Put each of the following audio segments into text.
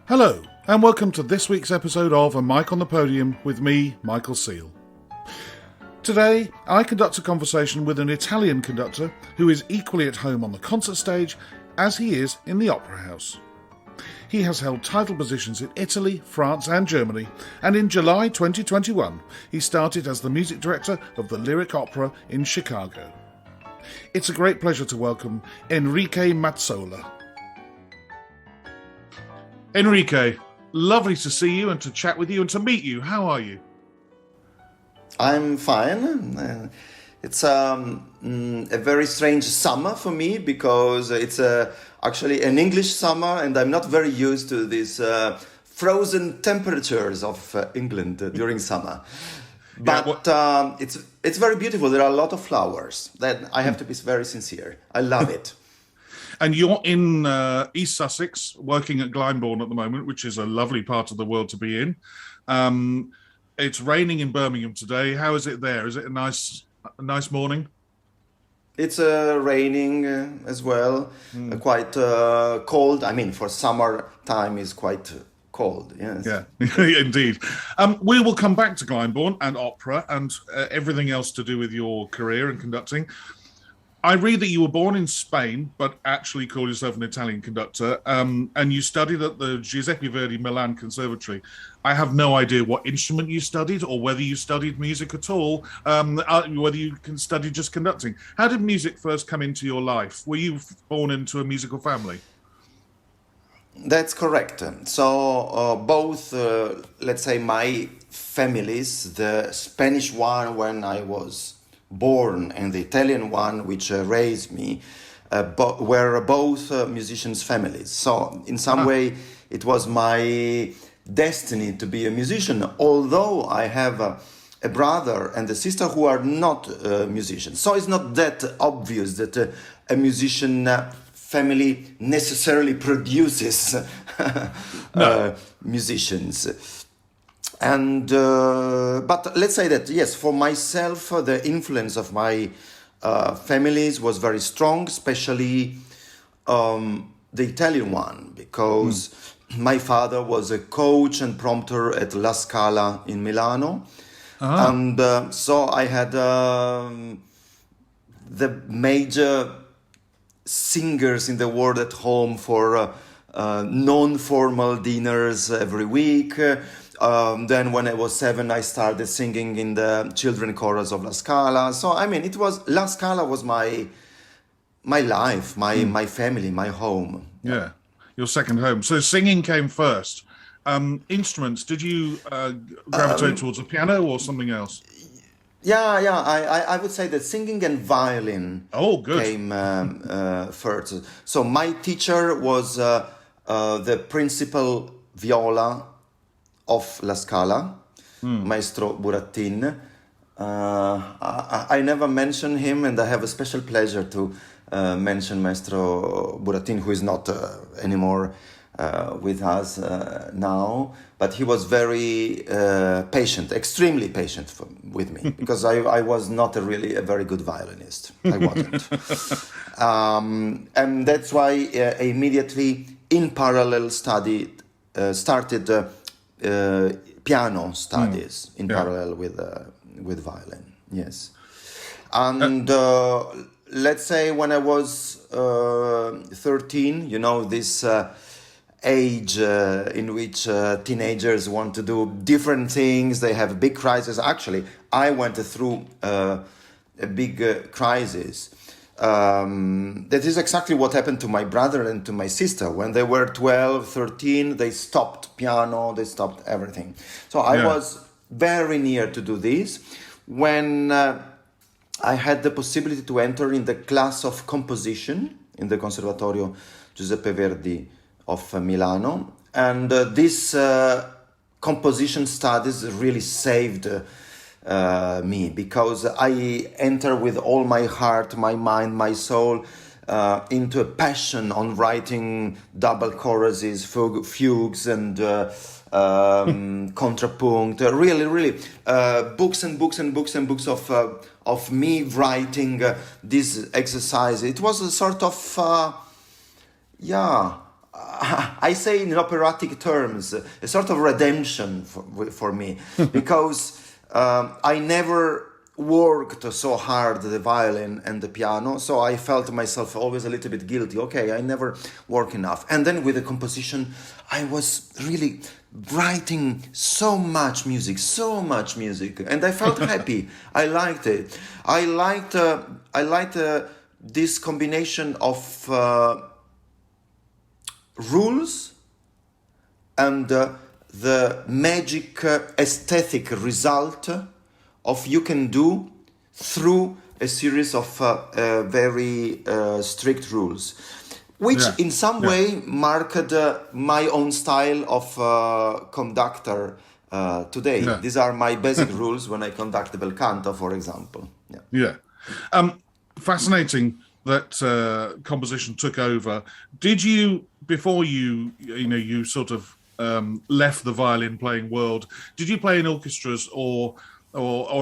Hello, and welcome to this week's episode of A Mic on the Podium with me, Michael Seal. Today, I conduct a conversation with an Italian conductor who is equally at home on the concert stage as he is in the opera house. He has held title positions in Italy, France and Germany, and in July 2021, he started as the music director of the Lyric Opera in Chicago. It's a great pleasure to welcome Enrique Mazzola. Enrique, lovely to see you and to chat with you and to meet you. How are you? I'm fine. It's a very strange summer for me because it's actually an English summer and I'm not very used to these frozen temperatures of England during summer. But it's very beautiful. There are a lot of flowers. That I have to be very sincere. I love it. And you're in East Sussex, working at Glyndebourne at the moment, which is a lovely part of the world to be in. It's raining in Birmingham today. How is it there? Is it a nice morning? It's raining as well, quite cold. I mean, for summer time is quite cold, yes. Yeah, indeed. We will come back to Glyndebourne and opera and everything else to do with your career and conducting. I read that you were born in Spain, but actually call yourself an Italian conductor, and you studied at the Giuseppe Verdi Milan Conservatory. I have no idea what instrument you studied or whether you studied music at all, whether you can study just conducting. How did music first come into your life? Were you born into a musical family? That's correct. So both, let's say, my families, the Spanish one when I was born and the Italian one which raised me were both musicians' families. So in some way it was my destiny to be a musician, although I have a brother and a sister who are not musicians. So it's not that obvious that a musician family necessarily produces musicians. And but let's say that yes, for myself, the influence of my families was very strong, especially the Italian one, because my father was a coach and prompter at La Scala in Milano, and so I had the major singers in the world at home for non-formal dinners every week. Then when I was 7, I started singing in the children chorus of La Scala. So, I mean, La Scala was my life, my family, my home. Yeah, your second home. So singing came first. Instruments, did you gravitate towards a piano or something else? I would say that singing and violin came first. So my teacher was the principal viola of La Scala, Maestro Buratin. I never mention him, and I have a special pleasure to mention Maestro Buratin, who is not anymore with us now, but he was very patient, extremely patient with me, because I was not really a very good violinist. I wasn't. And that's why I immediately, in parallel, started piano studies in parallel with violin. Yes, and let's say when I was 13, this age in which teenagers want to do different things. They have big crises. Actually, I went through a big crisis. That is exactly what happened to my brother and to my sister. When they were 12, 13, they stopped piano, they stopped everything. So I was very near to do this when I had the possibility to enter in the class of composition in the Conservatorio Giuseppe Verdi of Milano. And this composition studies really saved me, because I enter with all my heart, my mind, my soul into a passion on writing double choruses, fugues, and contrapunct. Really, books and books and books and books of me writing this exercise. It was a sort of I say in operatic terms, a sort of redemption for me, because I never worked so hard the violin and the piano, so I felt myself always a little bit guilty. Okay, I never work enough. And then with the composition, I was really writing so much music, and I felt happy. I liked it. I liked this combination of rules and the magic aesthetic result of you can do through a series of very strict rules, which in some way marked my own style of conductor today. These are my basic rules when I conduct the bel canto, for example. Fascinating that composition took over. Did you, before you sort of left the violin playing world, did you play in orchestras or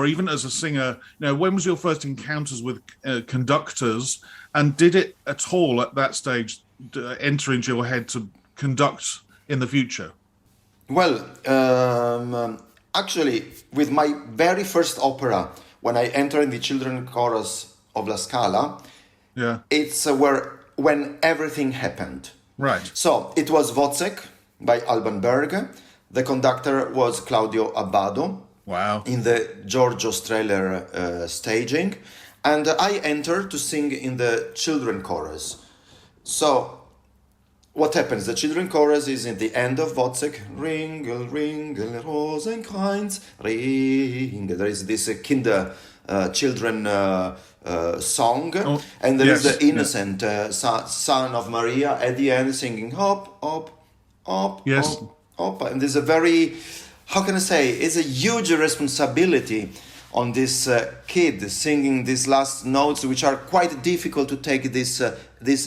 even as a singer? When was your first encounters with conductors, and did it at all at that stage enter into your head to conduct in the future? Well, actually, with my very first opera, when I entered in the children's chorus of La Scala, it's when everything happened. Right. So it was Wozzeck by Alban Berg. The conductor was Claudio Abbado. Wow. In the Giorgio Strehler staging. And I entered to sing in the children chorus. So what happens? The children chorus is in the end of Wozzeck. Ringel, ringel, Rosenkranz, ring. There is this children song. And there is the innocent son of Maria at the end singing hop, hop, hop, hop, hop. And there's a very... how can I say? It's a huge responsibility on this kid singing these last notes, which are quite difficult to take this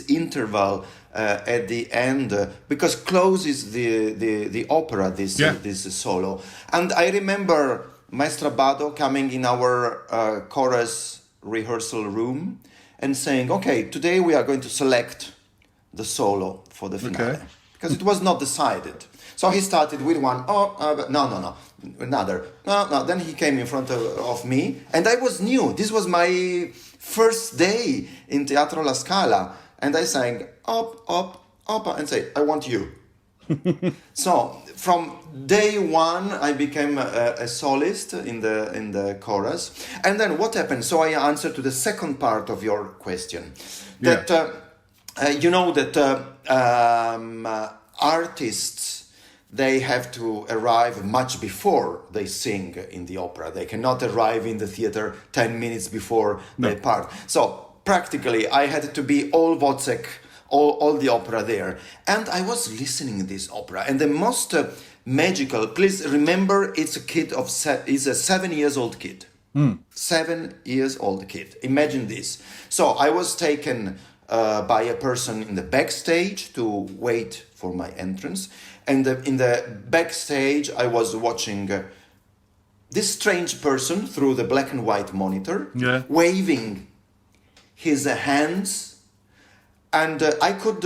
interval at the end, because closes the opera, this solo. And I remember Maestro Abbado coming in our chorus rehearsal room and saying, okay, today we are going to select the solo for the finale, because it was not decided. So he started with one, another, no. Then he came in front of me, and I was new. This was my first day in Teatro La Scala, and I sang up, and say, I want you. So from day one, I became a soloist in the chorus. And then what happened? So I answered to the second part of your question, that artists, they have to arrive much before they sing in the opera. They cannot arrive in the theater 10 minutes before they part. So practically, I had to be all Wozzeck, all the opera there. And I was listening to this opera. And the most magical, please remember, it's a 7-year-old kid. 7-year-old kid. Imagine this. So I was taken by a person in the backstage to wait for my entrance. And in the backstage, I was watching this strange person through the black and white monitor, waving his hands. And I could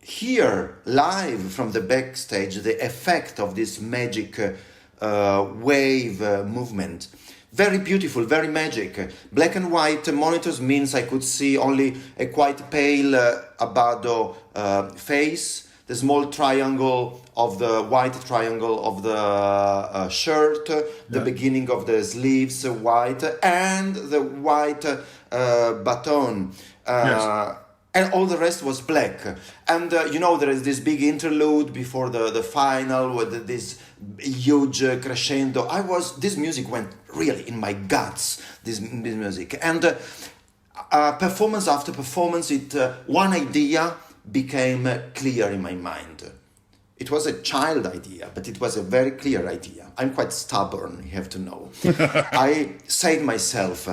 hear live from the backstage the effect of this magic wave movement. Very beautiful, very magic. Black and white monitors means I could see only a quite pale Abbado face, the small triangle of the white triangle of the shirt, the beginning of the sleeves white, and the white baton. And all the rest was black. And there is this big interlude before the final with this huge crescendo. This music went really in my guts, this music. And performance after performance, one idea became clear in my mind. It was a child idea, but it was a very clear idea. I'm quite stubborn, you have to know. I said myself,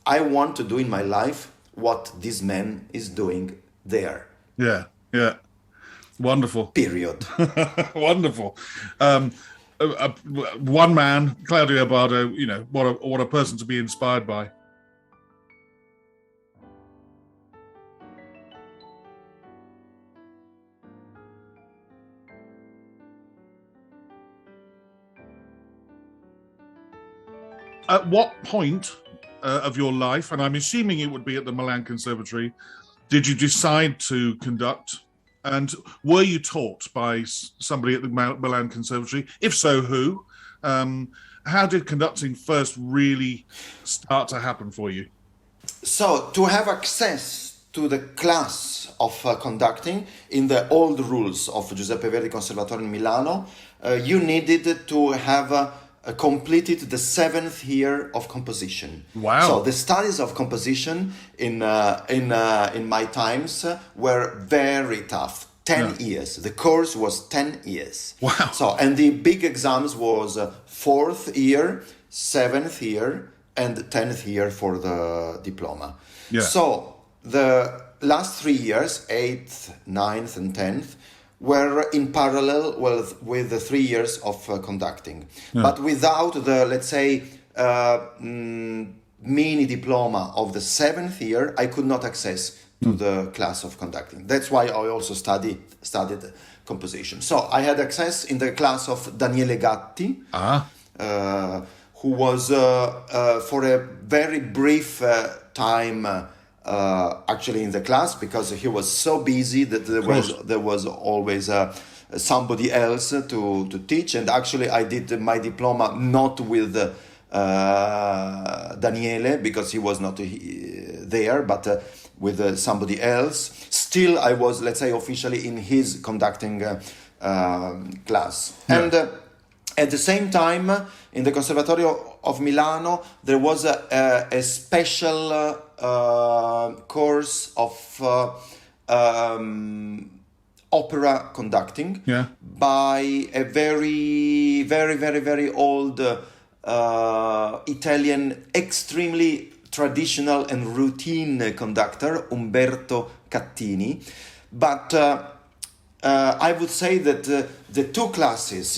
I want to do in my life what this man is doing there. Yeah. Wonderful. Period. Wonderful. One man, Claudio Abbado, what a person to be inspired by. At what point of your life, and I'm assuming it would be at the Milan Conservatory, did you decide to conduct? And were you taught by somebody at the Milan Conservatory? If so, who? How did conducting first really start to happen for you? So to have access to the class of conducting in the old rules of Giuseppe Verdi Conservatory in Milano, you needed to have completed the 7th year of composition. Wow! So the studies of composition in my times were very tough. 10 years. The course was 10 years. Wow! So and the big exams was 4th year, 7th year, and 10th year for the diploma. Yeah. So the last 3 years, 8th, 9th, and 10th, were in parallel with the 3 years of conducting. Yeah. But without the, let's say, mini diploma of the 7th year, I could not access to the class of conducting. That's why I also studied composition. So I had access in the class of Daniele Gatti, who was for a very brief time actually in the class, because he was so busy that there was always somebody else to teach. And actually I did my diploma not with Daniele, because he was not there, but with somebody else. Still, I was, let's say, officially in his conducting class. Yeah. And at the same time, in the Conservatorio of Milano, there was a special course of opera conducting by a very, very, very, very old Italian, extremely traditional and routine conductor, Umberto Cattini. But I would say that the two classes,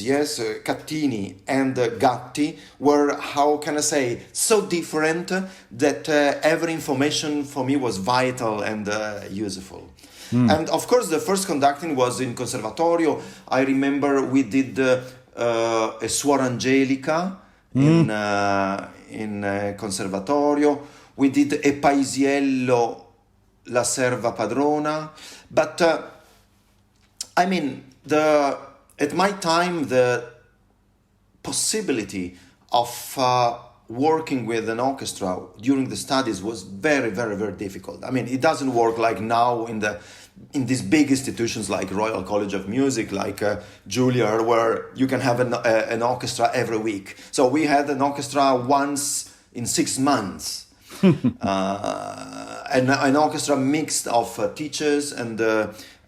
Cattini and Gatti, were, how can I say, so different that every information for me was vital and useful. And of course, the first conducting was in Conservatorio. I remember we did a Suor Angelica in Conservatorio. We did E Paisiello, La Serva Padrona. But I mean, at my time, the possibility of working with an orchestra during the studies was very, very, very difficult. I mean, it doesn't work like now in these big institutions like Royal College of Music, like Juilliard, where you can have an orchestra every week. So we had an orchestra once in 6 months. And an orchestra mixed of teachers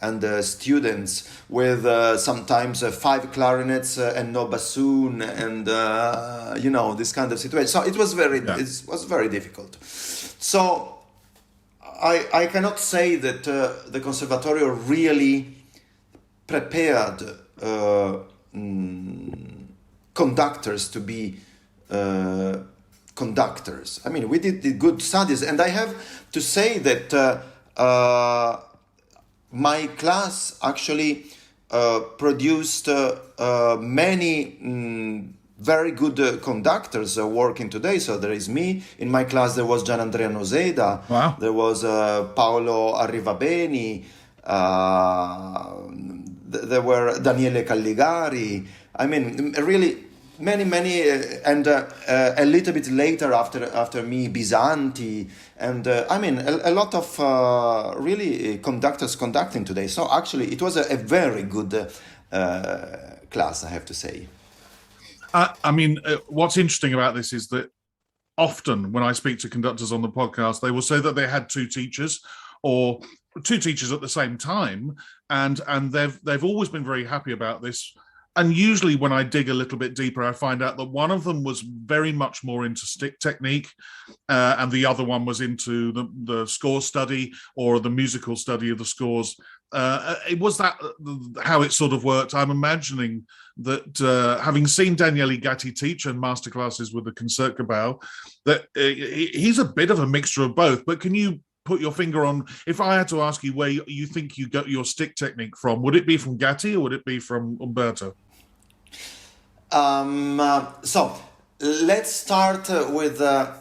and students, with sometimes 5 clarinets and no bassoon, and this kind of situation. So it was very difficult. So I cannot say that the Conservatorio really prepared conductors to be conductors. I mean, we did good studies, and I have to say that my class actually produced many very good conductors working today. So there is me. In my class there was Gianandrea Noseda. Wow. There was Paolo Arrivabeni. There were Daniele Calligari. I mean, really many, and a little bit later after me, Bisanti, and I mean a lot of really conductors conducting today. So actually it was a very good class, I have to say. I mean, what's interesting about this is that often when I speak to conductors on the podcast, they will say that they had 2 teachers or 2 teachers at the same time, and they've always been very happy about this. And usually when I dig a little bit deeper, I find out that one of them was very much more into stick technique, and the other one was into the score study or the musical study of the scores. It was that how it sort of worked. I'm imagining that having seen Daniele Gatti teach and masterclasses with the Concertgebouw, that he's a bit of a mixture of both. But can you put your finger on, if I had to ask you where you think you got your stick technique from, would it be from Gatti or would it be from Umberto? So let's start with the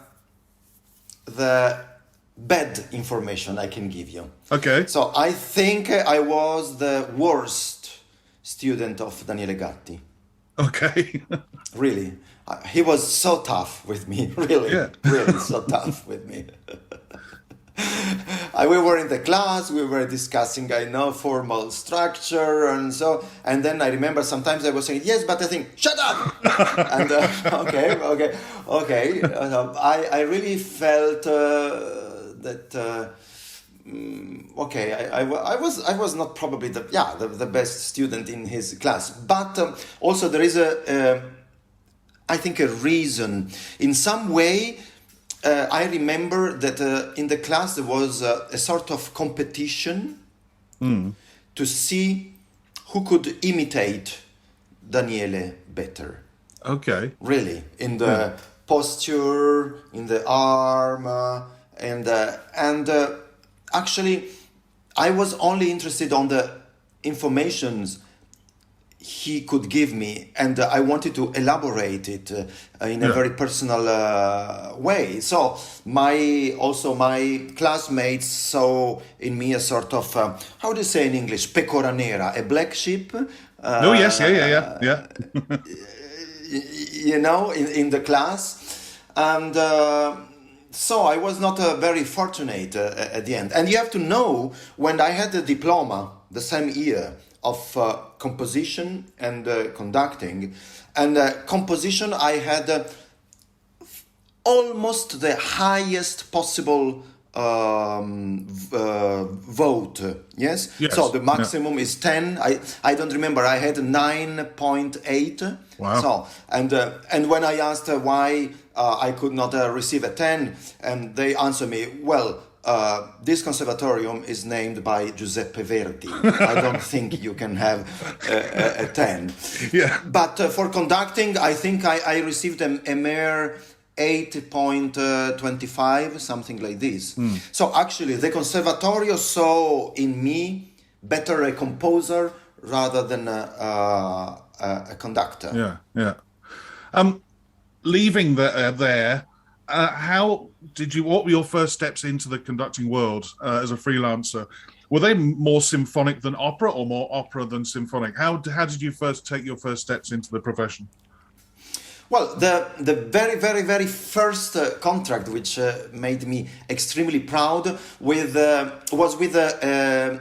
bad information I can give you. Okay. So I think I was the worst student of Daniele Gatti. Okay. Really. He was so tough with me. Really. Yeah. Really so tough with me. We were in the class, we were discussing, formal structure and so, and then I remember sometimes I was saying, yes, but I think, shut up! And okay. I really felt that, I was not probably the best student in his class, but also there is I think a reason. In some way, I remember that in the class there was a sort of competition to see who could imitate Daniele better. Okay. Really, in the posture, in the arm, and actually, I was only interested on the informations he could give me, and I wanted to elaborate it in a very personal way. So my classmates saw in me a sort of how do you say in English, pecora nera, a black sheep. Yes, yeah. In the class, and so I was not very fortunate at the end. And you have to know, when I had the diploma the same year of composition and conducting, and composition I had almost the highest possible vote. Yes. So the maximum is 10. I don't remember. I had 9.8. Wow. So and when I asked why I could not receive a 10, and they answered me, well, this conservatorium is named by Giuseppe Verdi. I don't think you can have a 10. Yeah. But for conducting, I think I received a mere 8.25, something like this. So actually, the Conservatorio saw in me better a composer rather than a conductor. Yeah. Leaving there, what were your first steps into the conducting world as a freelancer? Were they more symphonic than opera, or more opera than symphonic? How did you first take your first steps into the profession? Well, the very, very, very first contract, which made me extremely proud, was with a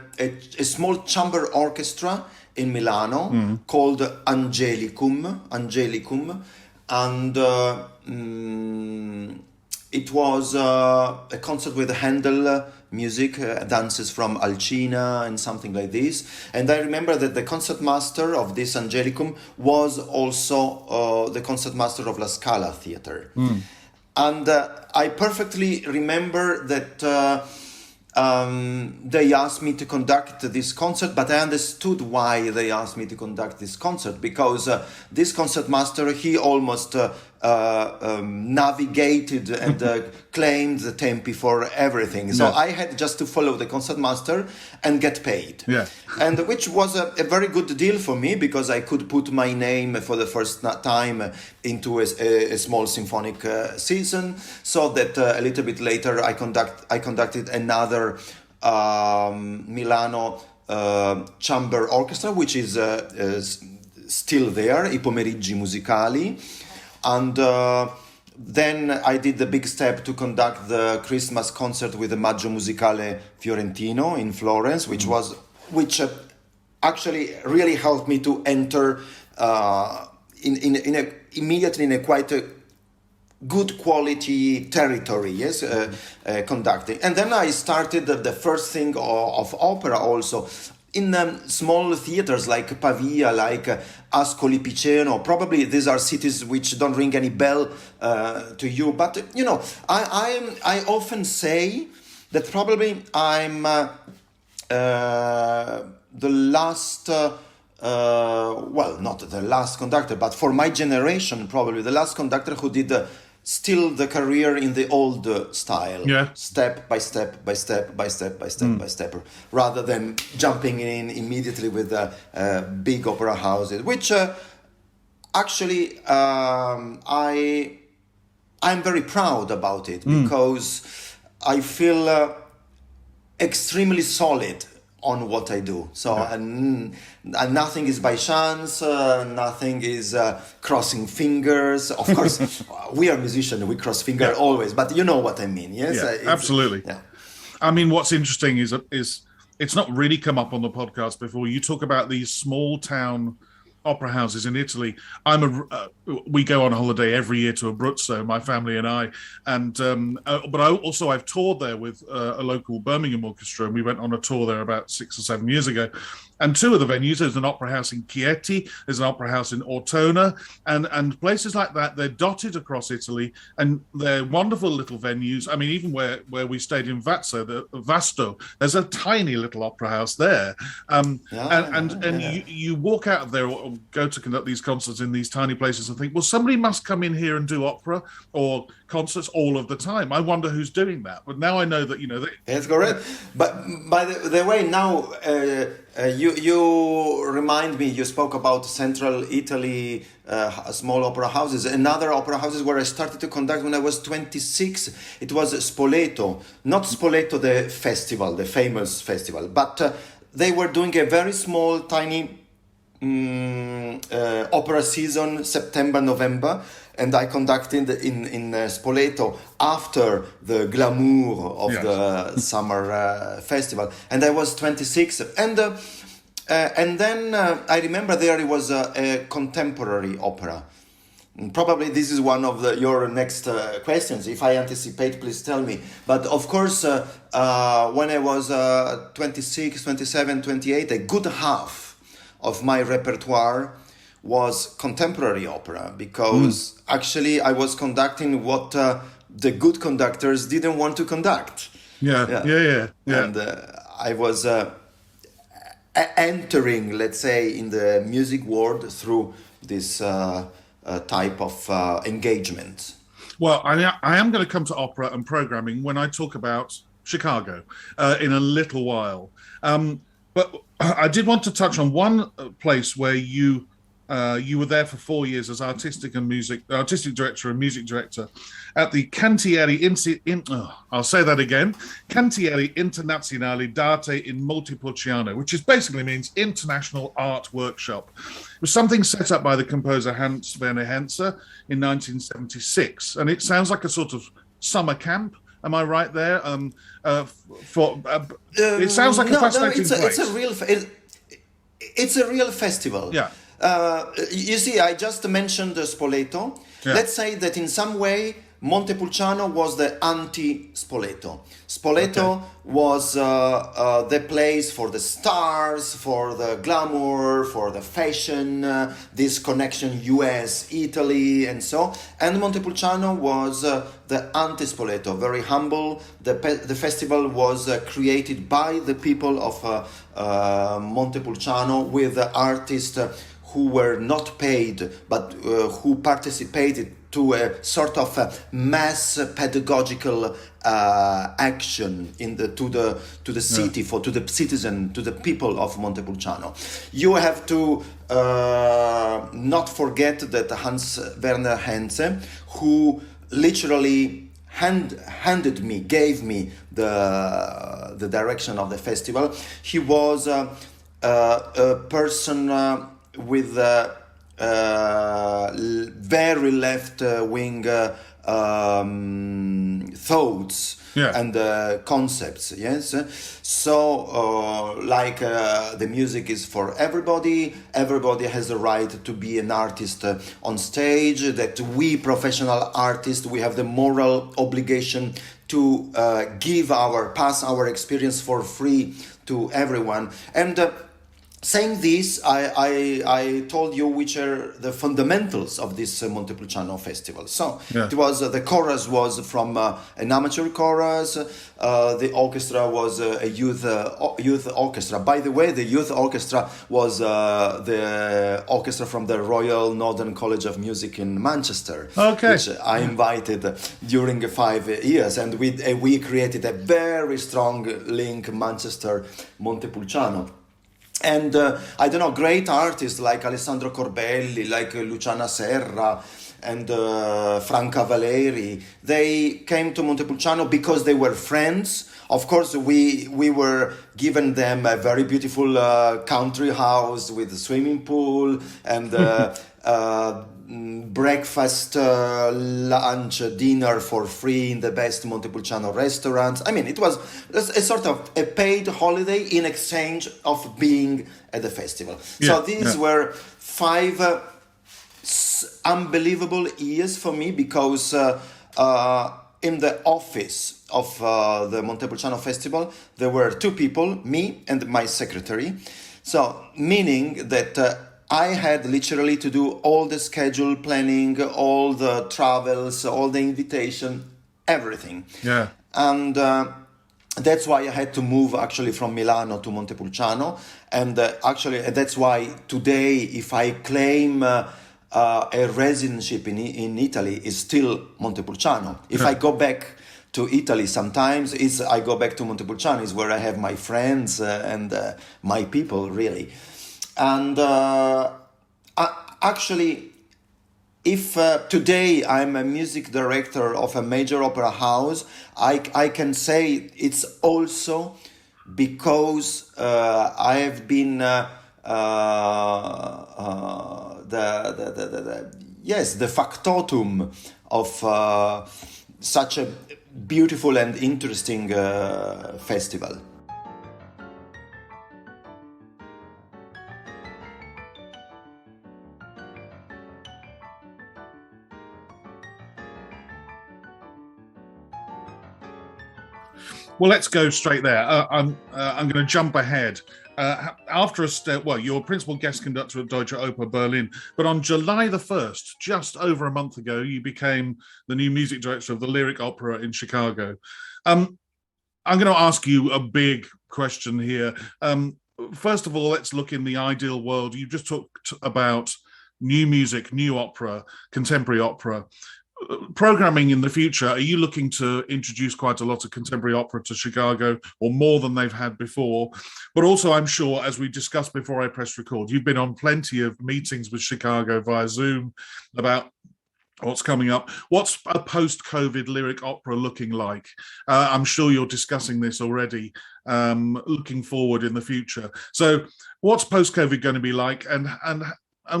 small chamber orchestra in Milano called Angelicum, and it was a concert with Handel music, dances from Alcina and something like this. And I remember that the concertmaster of this Angelicum was also the concertmaster of La Scala Theatre. And I perfectly remember that they asked me to conduct this concert, but I understood why they asked me to conduct this concert, because this concertmaster, he almost navigated and claimed the tempi for everything. So I had just to follow the concertmaster and get paid. Yeah. And which was a very good deal for me, because I could put my name for the first time into a small symphonic season, so that a little bit later I conducted another Milano chamber orchestra, which is still there, I Pomeriggi Musicali. And then I did the big step to conduct the Christmas concert with the Maggio Musicale Fiorentino in Florence, which actually really helped me to enter immediately in a quite a good quality territory, yes, conducting. And then I started the first thing of opera also, in small theaters like Pavia, like Ascoli Piceno. Probably these are cities which don't ring any bell to you, but I often say that probably I'm the last not the last conductor, but for my generation probably the last conductor who did still the career in the old style, step by step, rather than jumping in immediately with big opera houses, which actually, I'm very proud about it because I feel extremely solid on what I do. So and nothing is by chance, nothing is crossing fingers. Of course, we are musicians, we cross fingers always, but you know what I mean, yes? Yeah, absolutely. Yeah. I mean, what's interesting is it's not really come up on the podcast before. You talk about these small town opera houses in Italy. We go on holiday every year to Abruzzo, my family and I, and but I've toured there with a local Birmingham orchestra, and we went on a tour there about 6 or 7 years ago. And two of the venues, there's an opera house in Chieti, there's an opera house in Ortona, and places like that. They're dotted across Italy, and they're wonderful little venues. I mean, even where we stayed in Vasto, there's a tiny little opera house there. You walk out of there or go to conduct these concerts in these tiny places and think, well, somebody must come in here and do opera or concerts all of the time. I wonder who's doing that. But now I know that, That's correct. But by the way, now you remind me, you spoke about central Italy, small opera houses. Another opera houses where I started to conduct when I was 26, it was Spoleto. Not Spoleto, the festival, the famous festival, but they were doing a very small, tiny opera season, September, November, and I conducted in Spoleto after the glamour of the summer festival, and I was 26, and then I remember there was a contemporary opera. Probably this is one of your next questions. If I anticipate, please tell me. But of course, when I was 26, 27, 28, a good half of my repertoire was contemporary opera, because actually I was conducting what the good conductors didn't want to conduct. Yeah. And I was entering, let's say, in the music world through this type of engagement. Well, I am going to come to opera and programming when I talk about Chicago in a little while. But I did want to touch on one place where you were there for 4 years as artistic director and music director at the Cantieri Cantieri Internazionale d'Arte in Montepulciano, which basically means International Art Workshop. It was something set up by the composer Hans Werner Henze in 1976, and it sounds like a sort of summer camp. Am I right there? It sounds like a fascinating place. It's a real festival. Yeah. You see, I just mentioned Spoleto. Yeah. Let's say that in some way Montepulciano was the anti-Spoleto. Spoleto was the place for the stars, for the glamour, for the fashion, this connection US, Italy, and so. And Montepulciano was the anti-Spoleto, very humble. The festival was created by the people of Montepulciano with artists who were not paid, but who participated to a sort of mass pedagogical action to the city, to the citizen, to the people of Montepulciano. You have to not forget that Hans Werner Henze, who literally gave me the direction of the festival. He was a person with very left-wing thoughts and concepts, yes? So, the music is for everybody has the right to be an artist on stage, that we professional artists, we have the moral obligation to pass our experience for free to everyone. And saying this, I told you which are the fundamentals of this Montepulciano festival. So it was the chorus was from an amateur chorus. The orchestra was a youth orchestra. By the way, the youth orchestra was the orchestra from the Royal Northern College of Music in Manchester, which I invited during 5 years, and we created a very strong link, Manchester Montepulciano. And I don't know, great artists like Alessandro Corbelli, like Luciana Serra, and Franca Valeri. They came to Montepulciano because they were friends. Of course, we were given them a very beautiful country house with a swimming pool and breakfast, lunch, dinner for free in the best Montepulciano restaurants. I mean, it was a sort of a paid holiday in exchange of being at the festival. So these were 5 unbelievable years for me, because in the office of the Montepulciano Festival, there were 2 people, me and my secretary. So, meaning that I had literally to do all the schedule planning, all the travels, all the invitation, everything. Yeah. And that's why I had to move actually from Milano to Montepulciano. And actually, that's why today, if I claim a residency in Italy, is still Montepulciano. If I go back to Italy sometimes, I go back to Montepulciano, is where I have my friends and my people, really. And actually, if today I'm a music director of a major opera house, I can say it's also because I have been the factotum of such a beautiful and interesting festival. Well, let's go straight there. I'm going to jump ahead. After you're principal guest conductor at Deutsche Oper Berlin, but on July the 1st, just over a month ago, you became the new music director of the Lyric Opera in Chicago. I'm going to ask you a big question here. First of all, let's look in the ideal world. You just talked about new music, new opera, contemporary opera. Programming in the future, are you looking to introduce quite a lot of contemporary opera to Chicago, or more than they've had before? But also, I'm sure, as we discussed before I pressed record, you've been on plenty of meetings with Chicago via Zoom about what's coming up. What's a post-COVID lyric opera looking like? I'm sure you're discussing this already, looking forward in the future. So what's post-COVID going to be like, and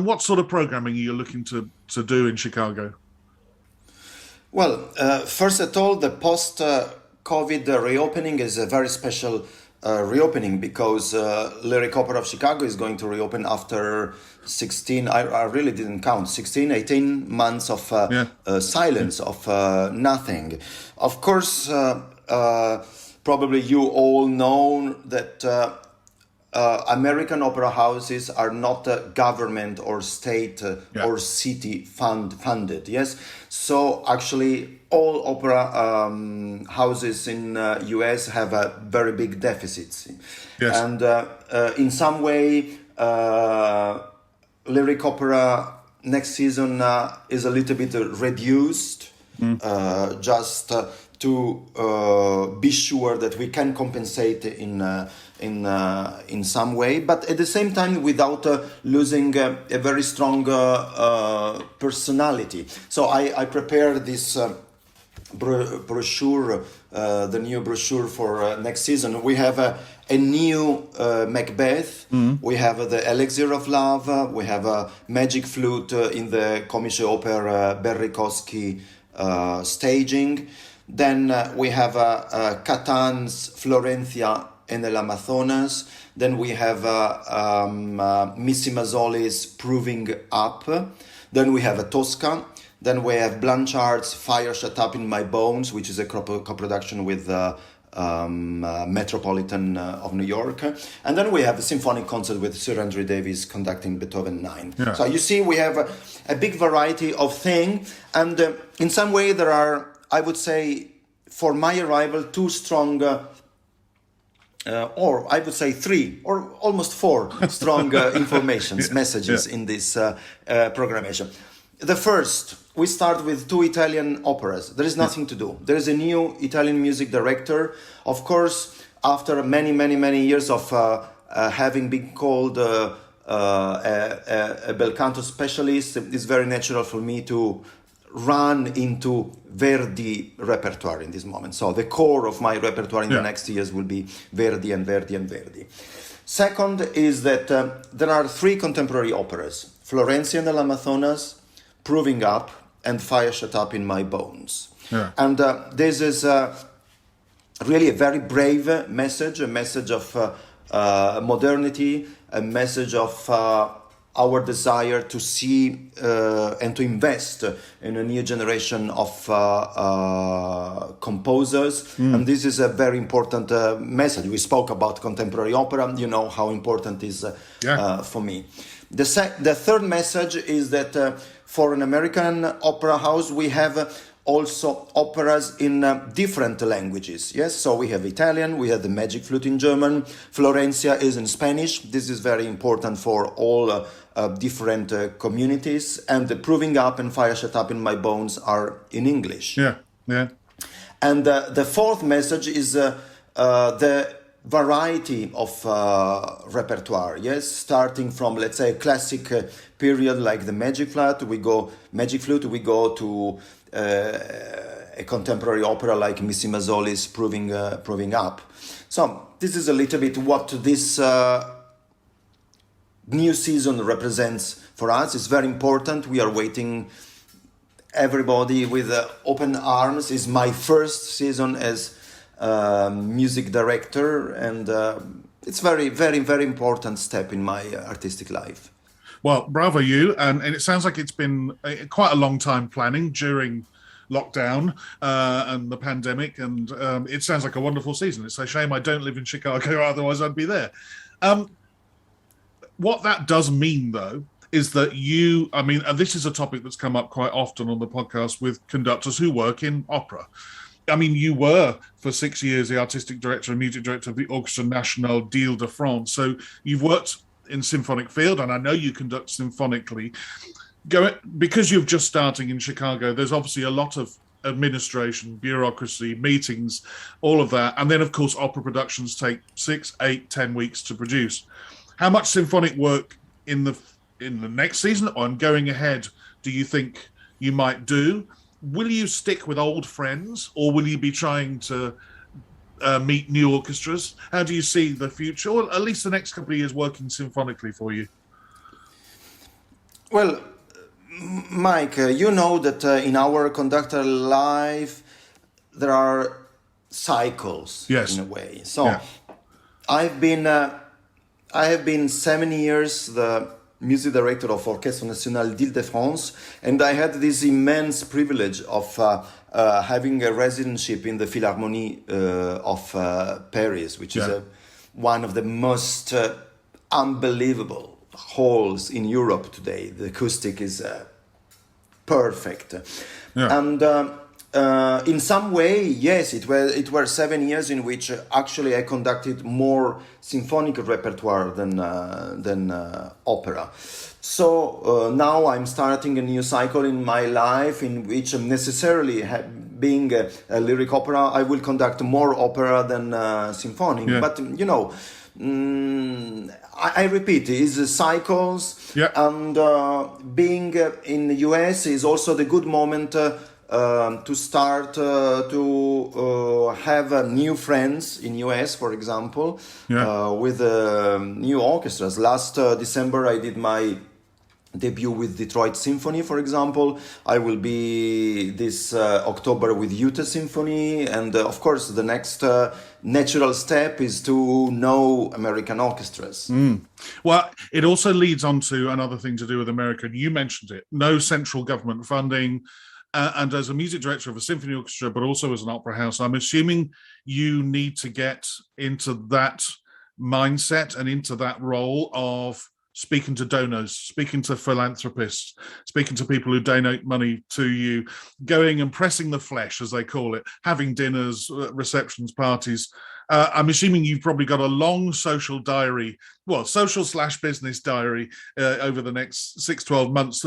what sort of programming are you looking to do in Chicago? Well, first of all, the post-COVID reopening is a very special reopening, because Lyric Opera of Chicago is going to reopen after 16, I really didn't count, 16, 18 months of silence, of nothing. Of course, probably you all know that American opera houses are not government or state or city funded. Yes, so actually all opera houses in US have a very big deficits. Yes. And in some way, lyric opera next season is a little bit reduced, just to be sure that we can compensate in some way, but at the same time without losing a very strong personality. So I prepared this brochure, the new brochure for next season. We have a new Macbeth. We have the Elixir of Love. We have a Magic Flute in the Komische Oper Berikowski staging. Then we have Catan's Florencia en el Amazonas. Then we have Missy Mazzoli's Proving Up. Then we have a Tosca. Then we have Blanchard's Fire Shut Up in My Bones, which is a co-production with Metropolitan of New York. And then we have a symphonic concert with Sir Andrew Davies conducting Beethoven 9. Yeah. So you see, we have a big variety of things. And in some way there are, I would say, for my arrival, two strong, or I would say three, or almost four strong messages in this programmation. The first, we start with two Italian operas. There is nothing to do. There is a new Italian music director. Of course, after many years of having been called a bel canto specialist, it's very natural for me to run into Verdi repertoire in this moment. So the core of my repertoire in the next years will be Verdi and Verdi and Verdi. Second is that there are 3 contemporary operas, Florencia and the Amazonas, Proving Up, and Fire Shut Up in My Bones. Yeah. And this is really a very brave message, a message of modernity, a message of our desire to see and to invest in a new generation of composers. And this is a very important message. We spoke about contemporary opera, you know how important it is for me. The third message is that for an American opera house, we have also operas in different languages. Yes, so we have Italian, we have the Magic Flute in German, Florencia is in Spanish. This is very important for all different communities, and the Proving Up and Fire Shut Up in My Bones are in English. Yeah. And the fourth message is the variety of repertoire. Yes, starting from, let's say, a classic period like the Magic Flute, we go to a contemporary opera like Missy Mazzoli's Proving Up. So this is a little bit what this new season represents for us. It's very important. We are waiting everybody with open arms. It's my first season as music director, and it's very, very, very important step in my artistic life. Well, bravo you. And it sounds like it's been quite a long time planning during lockdown and the pandemic. And it sounds like a wonderful season. It's a shame I don't live in Chicago, otherwise I'd be there. What that does mean, though, is that and this is a topic that's come up quite often on the podcast with conductors who work in opera. I mean, you were, for 6 years, the artistic director and music director of the Orchestre Nationale d'Île-de-France. So you've worked in symphonic field, and I know you conduct symphonically. Because you're just starting in Chicago, there's obviously a lot of administration, bureaucracy, meetings, all of that. And then, of course, opera productions take 6, 8, 10 weeks to produce. How much symphonic work in the next season or going ahead do you think you might do? Will you stick with old friends, or will you be trying to meet new orchestras? How do you see the future, or at least the next couple of years, working symphonically for you? Well, Mike, you know that in our conductor life there are cycles, yes, in a way. So I have been 7 years the music director of Orchestre Nationale d'Île-de-France, and I had this immense privilege of having a residency in the Philharmonie of Paris, which is one of the most unbelievable halls in Europe today. The acoustic is perfect. And in some way, yes, it were 7 years in which actually I conducted more symphonic repertoire than opera. So now I'm starting a new cycle in my life in which necessarily being a lyric opera, I will conduct more opera than symphonic. Yeah. But, you know, I repeat, it's cycles. Yeah. And being in the US is also the good moment to start to have new friends in US, for example, with new orchestras. Last December, I did my debut with Detroit Symphony, for example. I will be this October with Utah Symphony, and of course the next natural step is to know American orchestras. Well, it also leads on to another thing to do with America. You mentioned it, no central government funding, and as a music director of a symphony orchestra, but also as an opera house, I'm assuming you need to get into that mindset and into that role of speaking to donors, speaking to philanthropists, speaking to people who donate money to you, going and pressing the flesh, as they call it, having dinners, receptions, parties. I'm assuming you've probably got a long social diary, social/business diary over the next 6-12 months,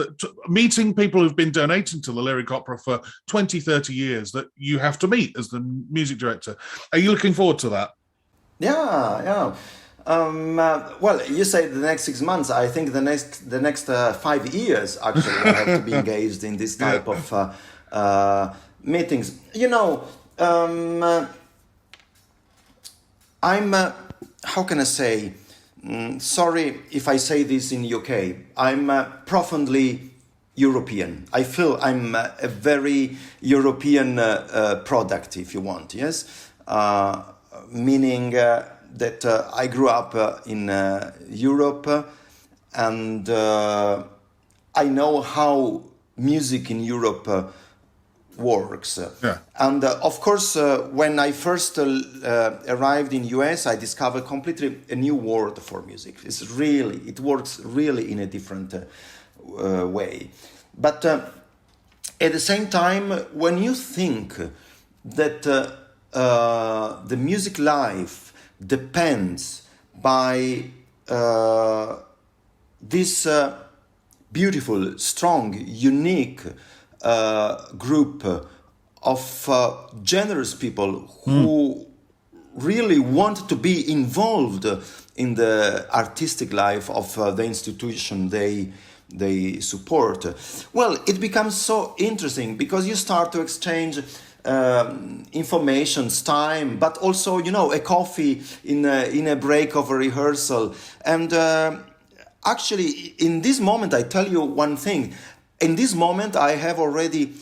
meeting people who've been donating to the lyric opera for 20, 30 years that you have to meet as the music director. Are you looking forward to that? Yeah. Well, you say the next 6 months. I think the next 5 years actually I have to be engaged in this type of meetings. I'm how can I say? Sorry if I say this in UK. I'm profoundly European. I feel I'm a very European product, if you want. Yes, meaning that I grew up in Europe, and I know how music in Europe works. Yeah. And of course, when I first arrived in US, I discovered completely a new world for music. It works really in a different way. But at the same time, when you think that the music life depends by this beautiful, strong, unique group of generous people who really want to be involved in the artistic life of the institution they support. Well, it becomes so interesting because you start to exchange information, time, but also, a coffee in a break of a rehearsal. And actually, in this moment, I tell you one thing. In this moment, I have already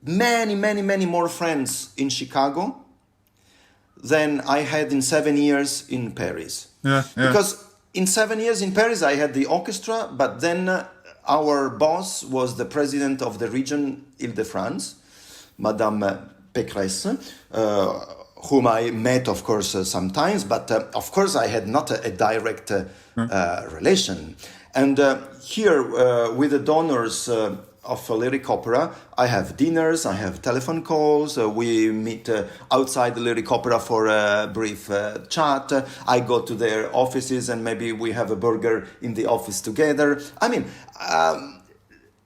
many, many, many more friends in Chicago than I had in 7 years in Paris. Yeah. Because in 7 years in Paris, I had the orchestra, but then our boss was the president of the region Île-de-France, Madame Pécresse, whom I met, of course, sometimes, but of course I had not a direct relation. And here, with the donors of lyric opera, I have dinners, I have telephone calls, we meet outside the lyric opera for a brief chat. I go to their offices and maybe we have a burger in the office together. I mean,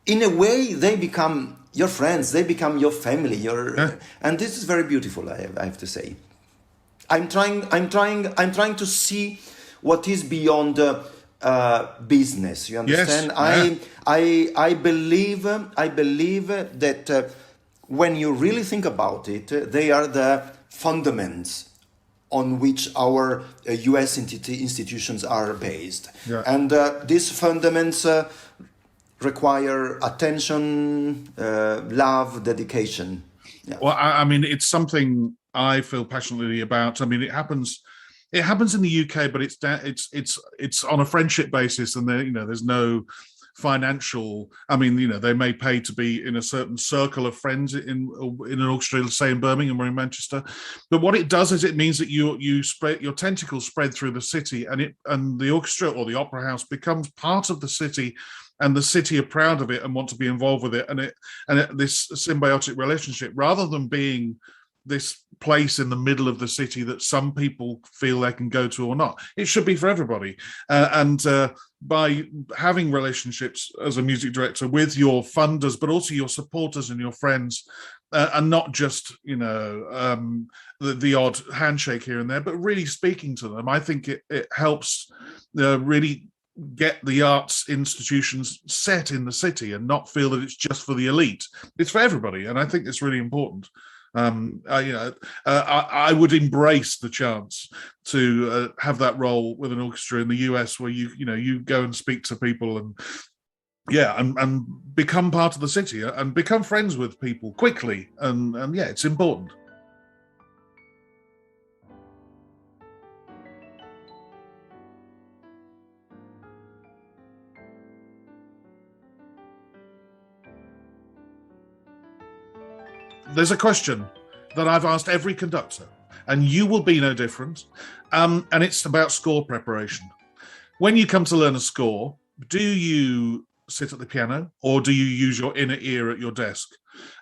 in a way, they become your friends, they become your family, and this is very beautiful, I have to say. I'm trying to see what is beyond business. You understand? Yes. I believe that when you really think about it, they are the fundaments on which our U.S. institutions are based, and these fundaments require attention, love, dedication. Yeah. Well, I mean, it's something I feel passionately about. I mean, it happens in the UK, but it's on a friendship basis, and there's no financial. I mean, they may pay to be in a certain circle of friends in an orchestra, say in Birmingham or in Manchester. But what it does is it means that you spread your tentacles spread through the city, and the orchestra or the opera house becomes part of the city. And the city are proud of it and want to be involved with it, and this symbiotic relationship, rather than being this place in the middle of the city that some people feel they can go to or not. It should be for everybody. And by having relationships as a music director with your funders, but also your supporters and your friends, and not just the odd handshake here and there, but really speaking to them, I think it helps really get the arts institutions set in the city and not feel that it's just for the elite. It's for everybody, and I think it's really important. I would embrace the chance to have that role with an orchestra in the US, where you go and speak to people and become part of the city and become friends with people quickly, and it's important. There's a question that I've asked every conductor, and you will be no different, and it's about score preparation. When you come to learn a score, do you sit at the piano or do you use your inner ear at your desk?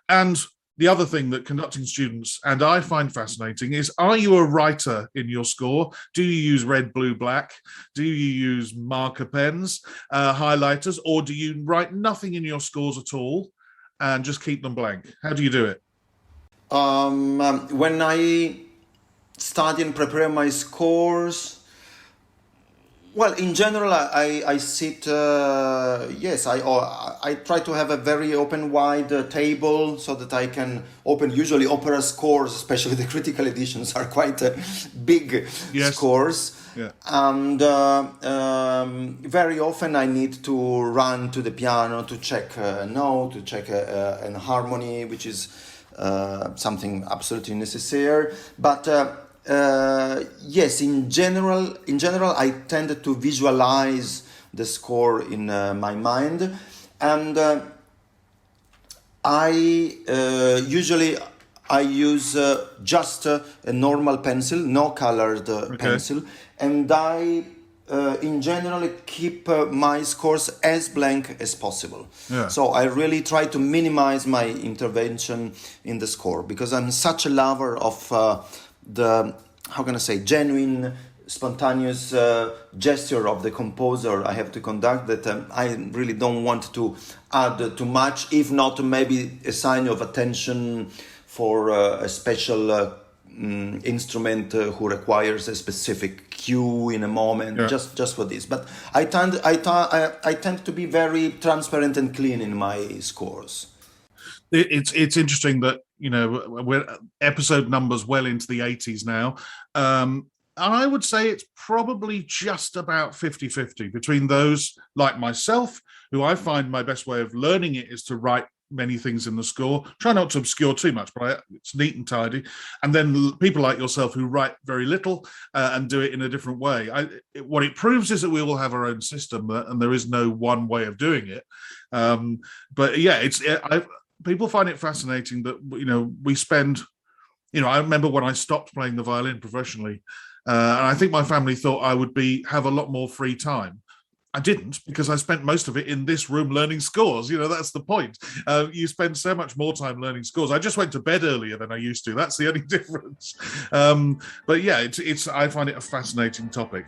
And the other thing that conducting students and I find fascinating is, are you a writer in your score? Do you use red, blue, black? Do you use marker pens, highlighters, or do you write nothing in your scores at all and just keep them blank? How do you do it? When I study and prepare my scores, Well, in general, I sit. Yes, I try to have a very open, wide table so that I can open. Usually, opera scores, especially the critical editions, are quite big scores. Yeah. And very often I need to run to the piano to check a note, to check an harmony, which is something absolutely necessary. But yes, in general, I tend to visualize the score in my mind, and I usually I use just a normal pencil, no colored pencil, and I in general keep my scores as blank as possible. Yeah. So I really try to minimize my intervention in the score, because I'm such a lover of the, how can I say, genuine, spontaneous gesture of the composer I have to conduct, that I really don't want to add too much, if not maybe a sign of attention for a special instrument who requires a specific cue in a moment, just for this. But I tend to be very transparent and clean in my scores. It's interesting that, you know, we're episode numbers well into the 80s now. And I would say it's probably just about 50-50 between those like myself, who I find my best way of learning it is to write many things in the score. Try not to obscure too much, but it's neat and tidy. And then people like yourself who write very little and do it in a different way. What it proves is that we all have our own system, and there is no one way of doing it. But yeah, people find it fascinating that, you know, we spend, you know, I remember when I stopped playing the violin professionally, and I think my family thought I would have a lot more free time. I didn't, because I spent most of it in this room learning scores. You know, that's the point. You spend so much more time learning scores. I just went to bed earlier than I used to. That's the only difference. But yeah, I find it a fascinating topic.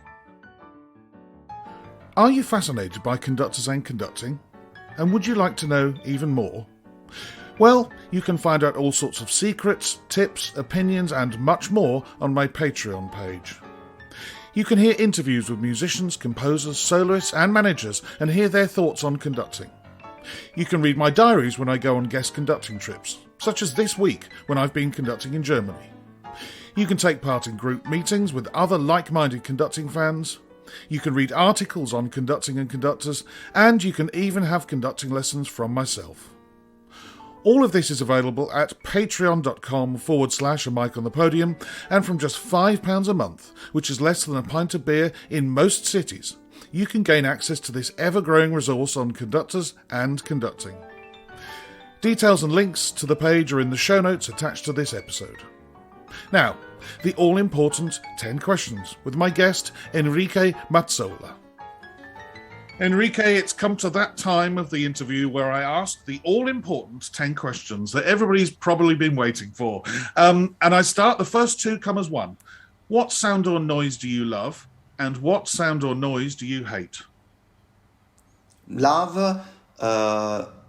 Are you fascinated by conductors and conducting? And would you like to know even more? Well, you can find out all sorts of secrets, tips, opinions, and much more on my Patreon page. You can hear interviews with musicians, composers, soloists, and managers, and hear their thoughts on conducting. You can read my diaries when I go on guest conducting trips, such as this week when I've been conducting in Germany. You can take part in group meetings with other like-minded conducting fans. You can read articles on conducting and conductors, and you can even have conducting lessons from myself. All of this is available at patreon.com/a mic on the podium, and from just £5 a month, which is less than a pint of beer in most cities, you can gain access to this ever-growing resource on conductors and conducting. Details and links to the page are in the show notes attached to this episode. Now, the all-important 10 questions with my guest, Enrique Mazzola. Enrique, it's come to that time of the interview where I ask the all-important 10 questions that everybody's probably been waiting for. And I start, the first two come as one. What sound or noise do you love? And what sound or noise do you hate? Love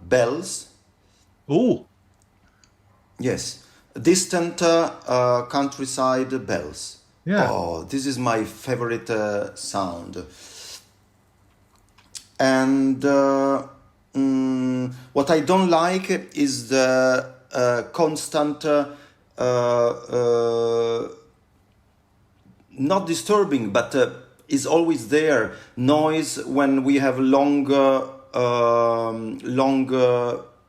bells. Oh. Yes. Distant countryside bells. Yeah. Oh, this is my favorite sound. And what I don't like is the constant, not disturbing, but is always there, noise when we have longer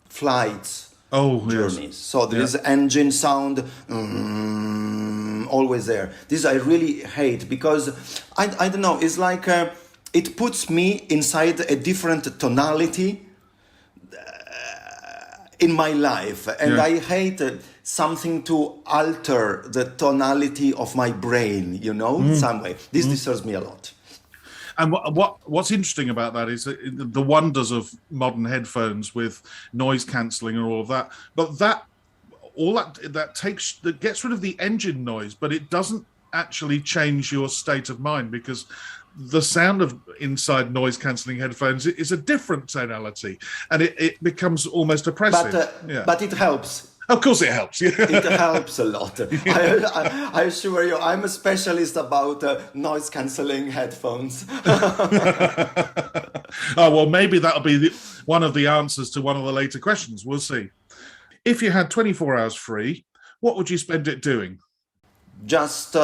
flights, journeys. Yes. So there is engine sound always there. This I really hate, because I don't know, it's like... it puts me inside a different tonality in my life, and I hate something to alter the tonality of my brain, you know, in some way. This disturbs me a lot. And what's interesting about that is the wonders of modern headphones with noise cancelling and all of that. But that gets rid of the engine noise, but it doesn't actually change your state of mind, because the sound of inside noise-cancelling headphones is a different tonality, and it becomes almost oppressive. But it helps. Of course it helps. It helps a lot. I assure you, I'm a specialist about noise cancelling headphones. Oh, well, maybe that'll be one of the answers to one of the later questions. We'll see. If you had 24 hours free, what would you spend it doing? Just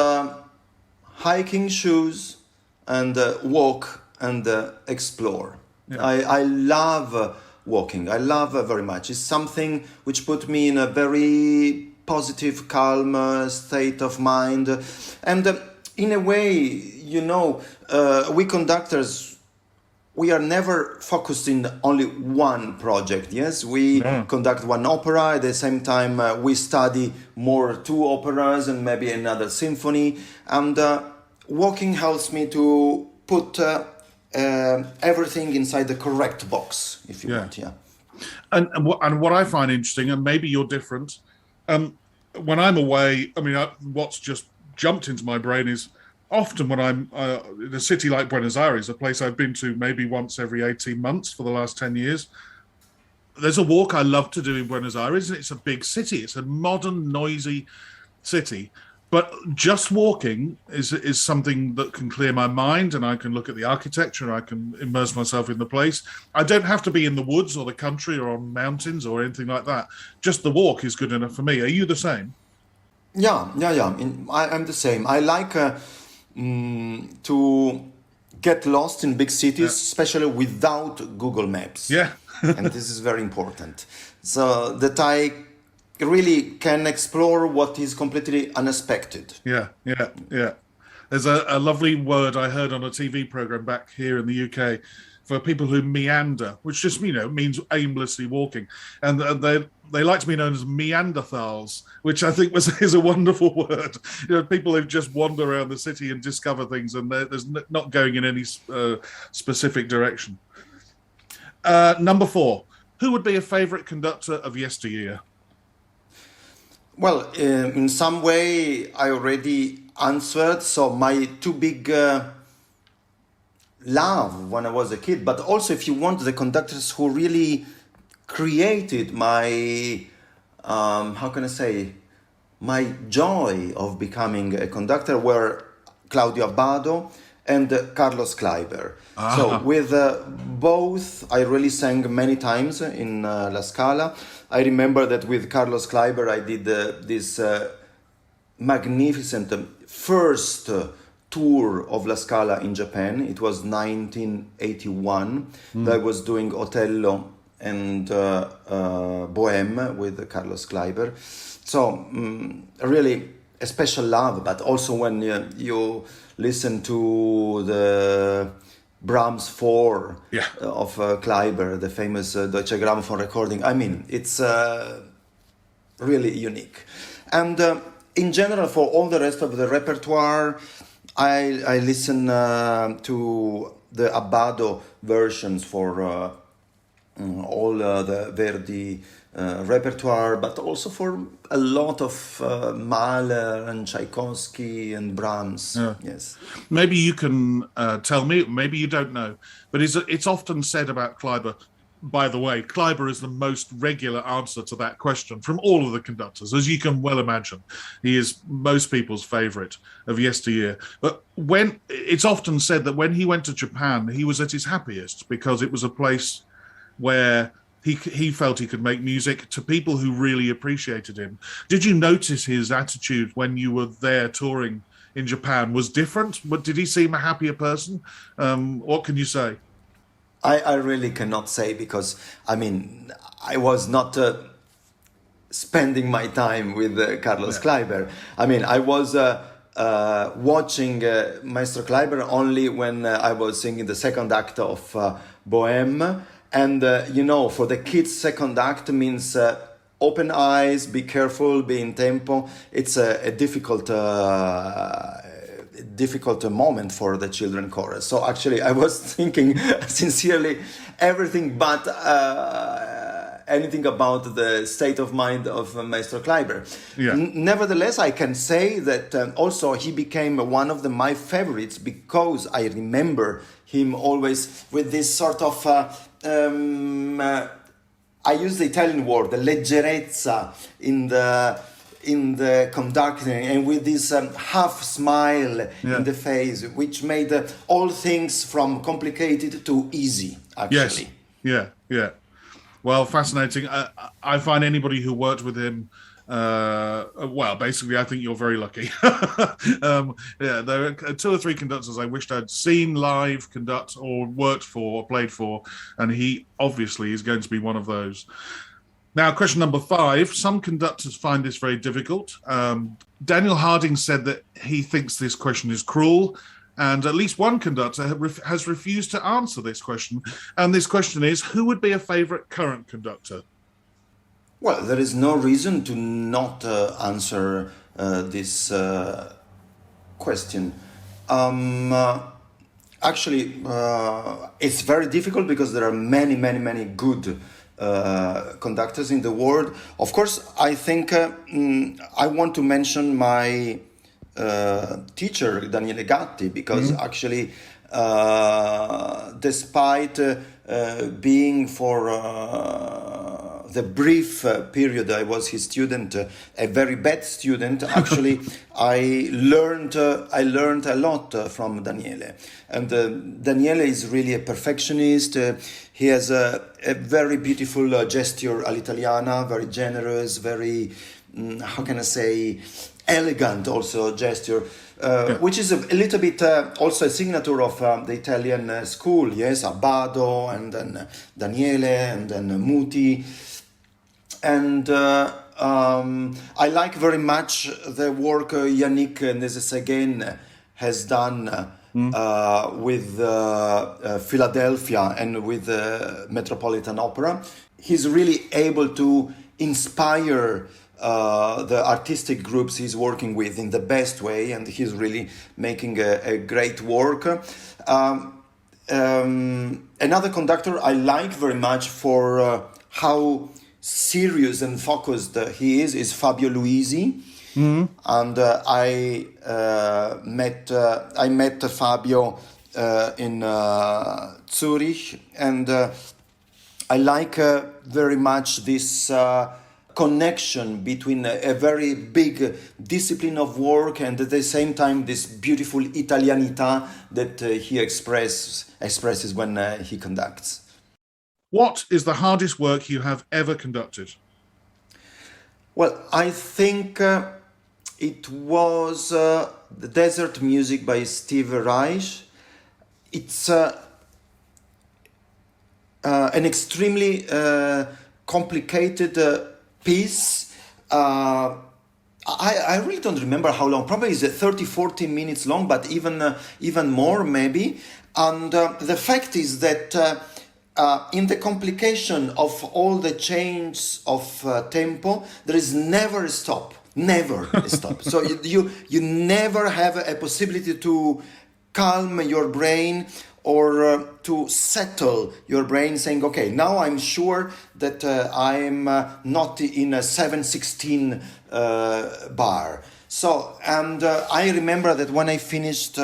hiking shoes and walk and explore. Yeah. I love walking. I love very much. It's something which put me in a very positive, calm state of mind. And in a way, we conductors, we are never focused in only one project. Yes, we conduct one opera. At the same time, we study two operas and maybe another symphony. And walking helps me to put everything inside the correct box, if you want. Yeah. And what I find interesting, and maybe you're different, when I'm away, I mean, what's just jumped into my brain is often when I'm in a city like Buenos Aires, a place I've been to maybe once every 18 months for the last 10 years, there's a walk I love to do in Buenos Aires, and it's a big city. It's a modern, noisy city. But just walking is something that can clear my mind, and I can look at the architecture, and I can immerse myself in the place. I don't have to be in the woods or the country or on mountains or anything like that. Just the walk is good enough for me. Are you the same? Yeah. I'm the same. I like to get lost in big cities, especially without Google Maps. Yeah. And this is very important. So that I really can explore what is completely unexpected. Yeah. There's a lovely word I heard on a TV program back here in the UK for people who meander, which just, means aimlessly walking. And they like to be known as Neanderthals, which I think is a wonderful word. People who just wander around the city and discover things, and there's not going in any specific direction. Number 4, who would be a favourite conductor of yesteryear? Well, in some way, I already answered. So my two big love when I was a kid, but also, if you want, the conductors who really created my, my joy of becoming a conductor were Claudio Abbado and Carlos Kleiber. So with both, I really sang many times in La Scala. I remember that with Carlos Kleiber, I did this magnificent first tour of La Scala in Japan. It was 1981. I was doing Otello and Bohème with Carlos Kleiber. So really a special love, but also when you listen to the Brahms 4 of Kleiber, the famous Deutsche Grammophon recording. I mean, it's really unique. And in general, for all the rest of the repertoire, I listen to the Abbado versions for all the Verdi repertoire, but also for a lot of Mahler and Tchaikovsky and Brahms. Yes. Maybe you can tell me, maybe you don't know, but it's often said about Kleiber. By the way, Kleiber is the most regular answer to that question from all of the conductors, as you can well imagine. He is most people's favorite of yesteryear. But it's often said that when he went to Japan, he was at his happiest because it was a place where he felt he could make music to people who really appreciated him. Did you notice his attitude when you were there touring in Japan was different? But did he seem a happier person? What can you say? I really cannot say, because, I mean, I was not spending my time with Carlos Kleiber. I mean, I was watching Maestro Kleiber only when I was singing the second act of Bohème. And, for the kids, second act means open eyes, be careful, be in tempo. It's a difficult moment for the children chorus. So actually, I was thinking sincerely everything but anything about the state of mind of Maestro Kleiber. Yeah. Nevertheless, I can say that also he became one of my favorites, because I remember him always with this sort of I use the Italian word, the leggerezza in the conducting, and with this half smile in the face, which made all things from complicated to easy, actually. Yes. Yeah. Well, fascinating. I find anybody who worked with him, well, basically, I think you're very lucky. There are 2 or 3 conductors I wished I'd seen live conduct or worked for or played for, and he obviously is going to be one of those. Now, question number 5. Some conductors find this very difficult. Daniel Harding said that he thinks this question is cruel, and at least one conductor has refused to answer this question. And this question is, who would be a favorite current conductor? Well, there is no reason to not answer this question. Actually, it's very difficult because there are many, many, many good conductors in the world. Of course, I think I want to mention my teacher, Daniele Gatti, because actually, despite being for the brief period I was his student, a very bad student, actually, I learned a lot from Daniele. And Daniele is really a perfectionist. He has a very beautiful gesture all'italiana, very generous, very, how can I say, elegant also gesture, which is a little bit also a signature of the Italian school. Yes, Abbado, and then Daniele, and then Muti. And I like very much the work Yannick Nézet-Séguin has done with Philadelphia and with the Metropolitan Opera. He's really able to inspire the artistic groups he's working with in the best way, and he's really making a great work. Another conductor I like very much for how serious and focused he is Fabio Luisi. And I met Fabio in Zurich, and I like very much this connection between a very big discipline of work and at the same time this beautiful Italianità that he expresses when he conducts. What is the hardest work you have ever conducted? Well, I think it was the Desert Music by Steve Reich. It's an extremely complicated piece. I really don't remember how long. Probably it's 30-40 minutes long, but even more maybe. And the fact is that in the complication of all the change of tempo, there is never a stop. Never a stop. So you never have a possibility to calm your brain or to settle your brain, saying, okay, now I'm sure that I'm not in a 7/16 bar. So, and I remember that when I finished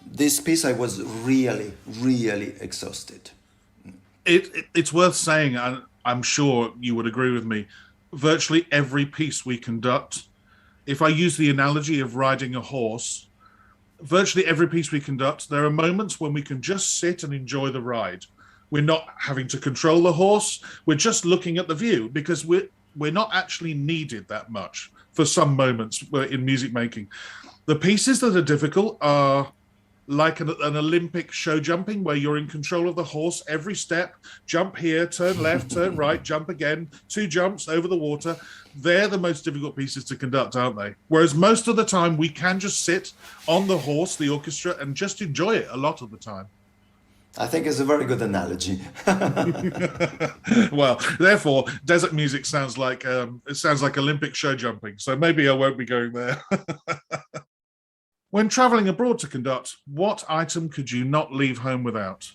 this piece, I was really, really exhausted. It's worth saying, and I'm sure you would agree with me, virtually every piece we conduct, if I use the analogy of riding a horse, virtually every piece we conduct, there are moments when we can just sit and enjoy the ride. We're not having to control the horse. We're just looking at the view because we're not actually needed that much for some moments in music making. The pieces that are difficult are like an Olympic show jumping, where you're in control of the horse every step. Jump here, turn left, turn right, jump again, 2 jumps over the water. They're the most difficult pieces to conduct, aren't they? Whereas most of the time we can just sit on the horse, the orchestra, and just enjoy it a lot of the time. I think it's a very good analogy. Well, therefore, desert music sounds like Olympic show jumping. So maybe I won't be going there. When traveling abroad to conduct, what item could you not leave home without?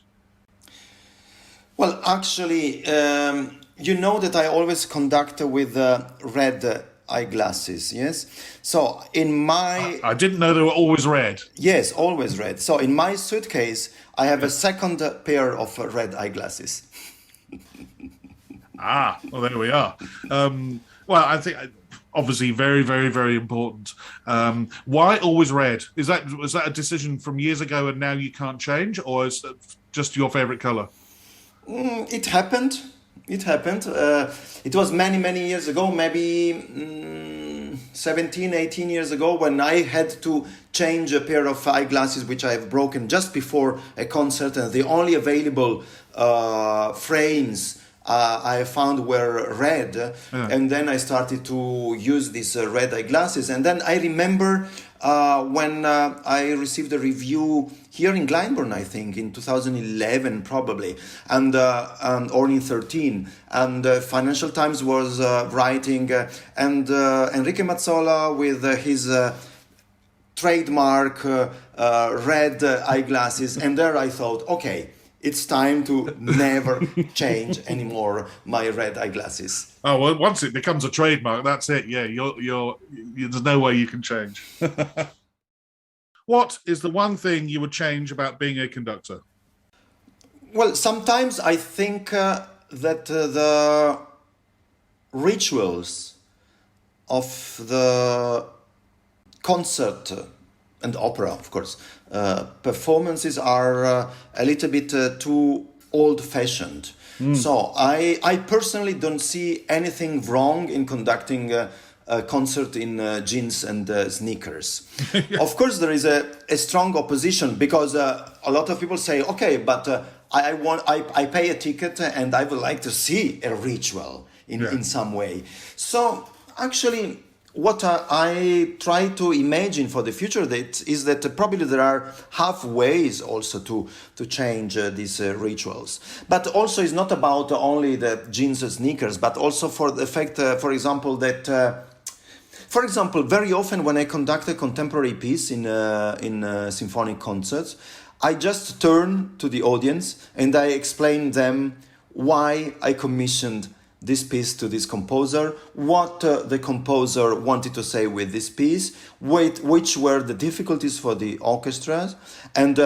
Well, actually, you know that I always conduct with red eyeglasses, yes? So in my... I didn't know they were always red. Yes, always red. So in my suitcase, I have a second pair of red eyeglasses. Ah, well, there we are. Well, I think obviously very, very, very important. Why always red? Was that a decision from years ago and now you can't change, or is that just your favorite color? It happened. It happened. It was many, many years ago, maybe 17, 18 years ago, when I had to change a pair of eyeglasses which I have broken just before a concert, and the only available frames I found were red. Yeah. And then I started to use these red eyeglasses. And then I remember when I received a review here in Glyndebourne, I think, in 2011 probably, and or in 13. And Financial Times was writing, and Enrique Mazzola with his trademark red eyeglasses. And there I thought, okay, it's time to never change anymore my red eyeglasses. Oh well, once it becomes a trademark, that's it. Yeah, there's no way you can change. What is the one thing you would change about being a conductor? Well, sometimes I think that the rituals of the concert and opera, of course, performances are a little bit too old-fashioned. So I personally don't see anything wrong in conducting a concert in jeans and sneakers. Yeah. Of course, there is a strong opposition because a lot of people say, okay, but I pay a ticket and I would like to see a ritual in some way. So actually, what I try to imagine for the future is that probably there are half ways also to change these rituals. But also it's not about only the jeans and sneakers, but also for the fact, for example, that for example, very often when I conduct a contemporary piece in symphonic concerts, I just turn to the audience and I explain them why I commissioned this piece to this composer, what the composer wanted to say with this piece, which were the difficulties for the orchestras, and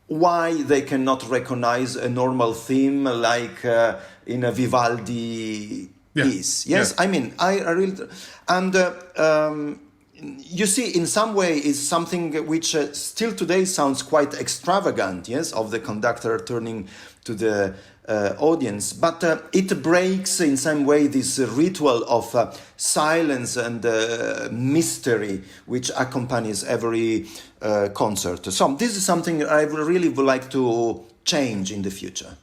why they cannot recognize a normal theme like in a Vivaldi piece. Yes, I mean, I really... And you see, in some way, is something which still today sounds quite extravagant, yes, of the conductor turning to the audience, but it breaks in some way this ritual of silence and mystery which accompanies every concert. So this is something I really would like to change in the future.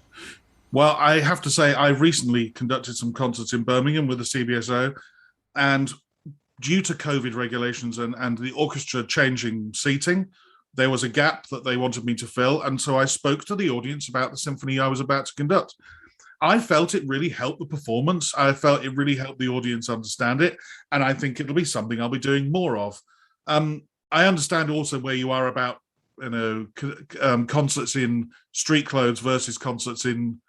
Well, I have to say, I recently conducted some concerts in Birmingham with the CBSO, and due to COVID regulations and the orchestra changing seating, there was a gap that they wanted me to fill. And so I spoke to the audience about the symphony I was about to conduct. I felt it really helped the performance. I felt it really helped the audience understand it. And I think it'll be something I'll be doing more of. I understand also where you are about, concerts in street clothes versus concerts in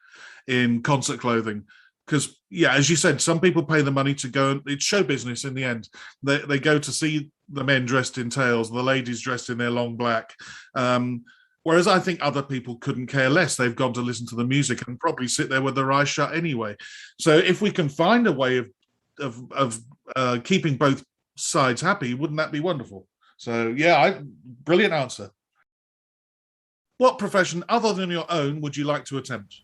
concert clothing. Because, as you said, some people pay the money to go, and it's show business in the end. They go to see the men dressed in tails, the ladies dressed in their long black. Whereas I think other people couldn't care less. They've gone to listen to the music and probably sit there with their eyes shut anyway. So if we can find a way of keeping both sides happy, wouldn't that be wonderful? So, brilliant answer. What profession other than your own would you like to attempt?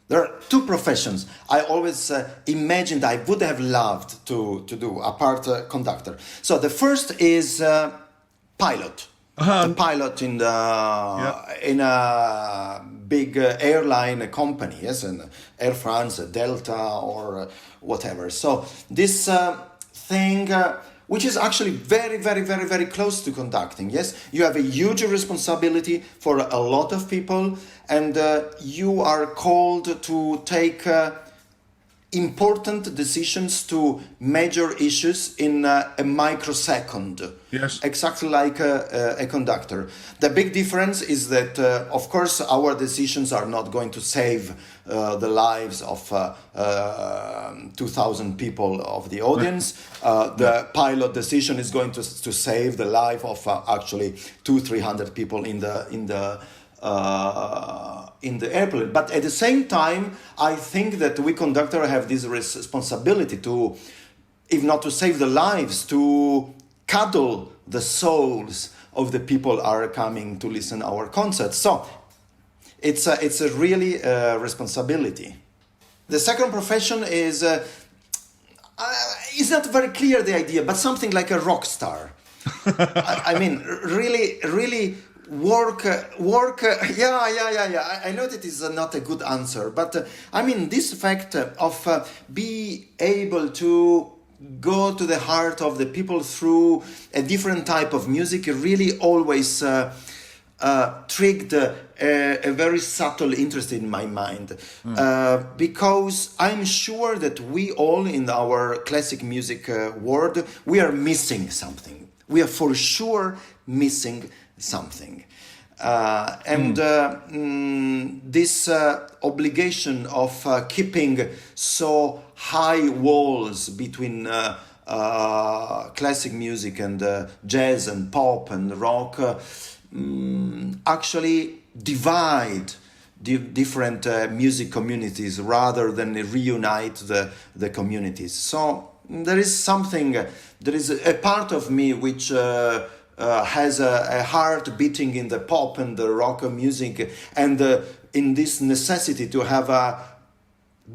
There are two professions I always imagined I would have loved to do, apart conductor. So the first is pilot. A pilot in a big airline company, yes, and Air France, Delta, or whatever. So this thing, which is actually very, very, very, very close to conducting. Yes, you have a huge responsibility for a lot of people, and you are called to take important decisions to major issues in a microsecond. Yes. Exactly like a conductor. The big difference is that, of course, our decisions are not going to save the lives of 2,000 people of the audience. The pilot decision is going to save the life of actually 200-300 people in the in the airplane. But at the same time, I think that we conductors have this responsibility to, if not to save the lives, to cuddle the souls of the people are coming to listen our concerts. So it's a really responsibility. The second profession is it's not very clear, the idea, but something like a rock star. I mean, really work. Yeah. I know that is not a good answer, but I mean, this fact of be able to go to the heart of the people through a different type of music really always triggered a very subtle interest in my mind, because I'm sure that we all in our classic music world, we are missing something. We are for sure missing something. This obligation of keeping so high walls between classic music and jazz and pop and rock actually divide different music communities rather than reunite the communities. So there is a part of me which has a heart beating in the pop and the rock music, and in this necessity to have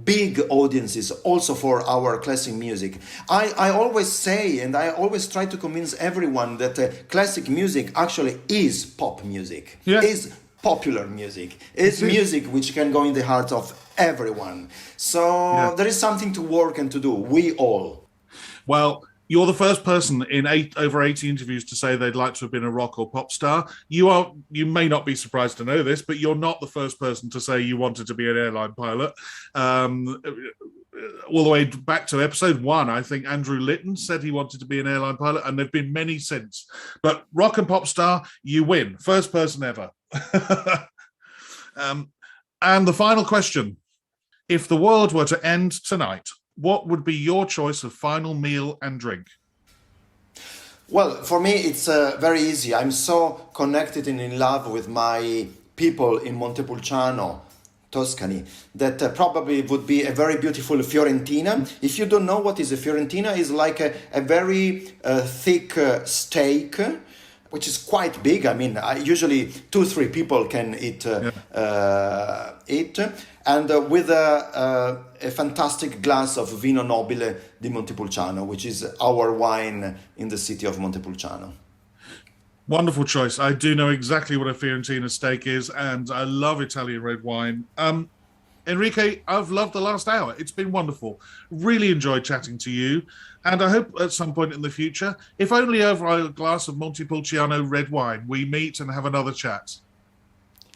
big audiences also for our classic music. I always say, and I always try to convince everyone that classic music actually is pop music, is popular music, is music which can go in the heart of everyone. So there is something to work and to do, we all. Well, you're the first person in over 80 interviews to say they'd like to have been a rock or pop star. You may not be surprised to know this, but you're not the first person to say you wanted to be an airline pilot. All the way back to episode 1, I think Andrew Litton said he wanted to be an airline pilot, and there've been many since. But rock and pop star, you win. First person ever. And the final question. If the world were to end tonight, what would be your choice of final meal and drink? Well, for me, it's very easy. I'm so connected and in love with my people in Montepulciano, Tuscany, that probably would be a very beautiful Fiorentina. If you don't know what is a Fiorentina, it's like a very thick steak, which is quite big. I mean, usually 2-3 people can eat it, and with a fantastic glass of Vino Nobile di Montepulciano, which is our wine in the city of Montepulciano. Wonderful choice. I do know exactly what a Fiorentina steak is, and I love Italian red wine. Enrique, I've loved the last hour. It's been wonderful. Really enjoyed chatting to you. And I hope at some point in the future, if only over a glass of Montepulciano red wine, we meet and have another chat.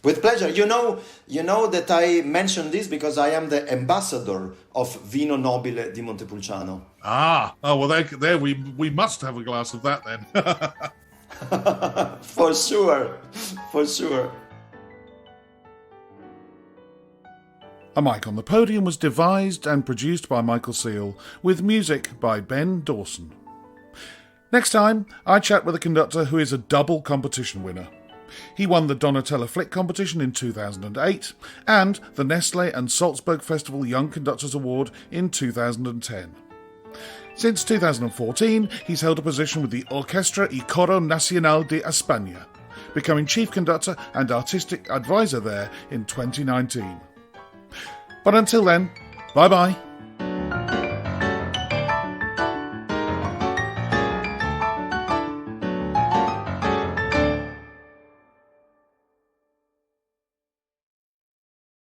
With pleasure. You know that I mentioned this because I am the ambassador of Vino Nobile di Montepulciano. Well, there we must have a glass of that then. For sure. A Mic on the Podium was devised and produced by Michael Seal, with music by Ben Dawson. Next time, I chat with a conductor who is a double competition winner. He won the Donatella Flick competition in 2008 and the Nestlé and Salzburg Festival Young Conductors Award in 2010. Since 2014, he's held a position with the Orchestra y Coro Nacional de España, becoming chief conductor and artistic advisor there in 2019. But until then, bye-bye.